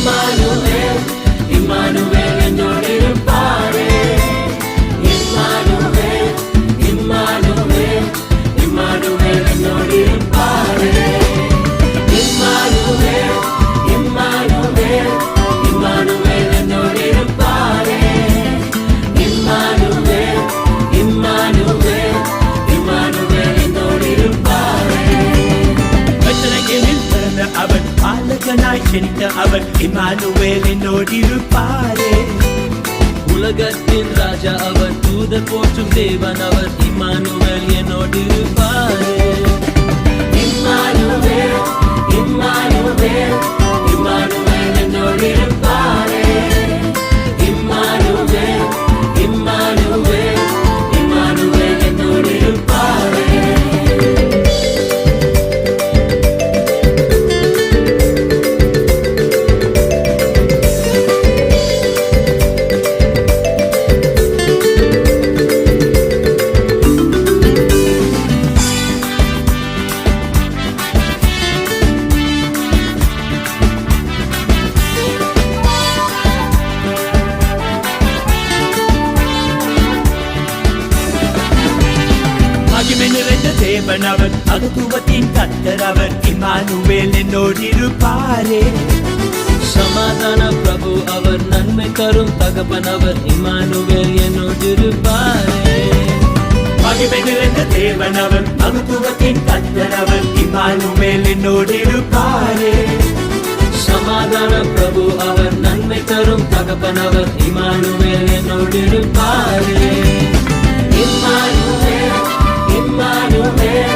Emmanuel Emmanuel என்னோடு இருப்பாரே. Emmanuel Emmanuel Emmanuel என்னோடு இருப்பாரே. Emmanuel Emmanuel Emmanuel என்னோடு இருப்பாரே. இம்மானுவேல் இம்மானுவேல் இம்மானுவேல் என்னோடு இருப்பாரே. அவர் பாலகனாய் ஜனித்த அவர் இம்மானுவேல் என்னோடு இருப்பாரே. உலகத்தின் ராஜா அவர், தூதர் போற்றும் தேவன் அவர், இம்மானுவேல் என்னோடு இருப்பாரே. இம்மானுவேல் இம்மானுவேல் இம்மானுவேல் என்னோடு இருப்பாரே. இம்மானுவேல் இம்மானுவேல் இம்மானுவேல் என்னோடு இருப்பாரே. நிறைந்த தேவன் அவர், அகத்துவத்தின் கர்த்தர் அவர், இம்மானுவேல் என்னோடு இருப்பாரே. சமாதான பிரபு அவர், நன்மை தரும் தகப்பன் அவர், இம்மானுவேல் என்னோடு இருப்பாரே. மகிமை நிறைந்த தேவன் அவர், அகத்துவத்தின் கர்த்தர் அவர், இம்மானுவேல் என்னோடு இருப்பாரே. சமாதான பிரபு அவர், நன்மை தரும் தகப்பன் அவர், இம்மானுவேல் என்னோடு இருப்பாரே. Emmanuel Emmanuel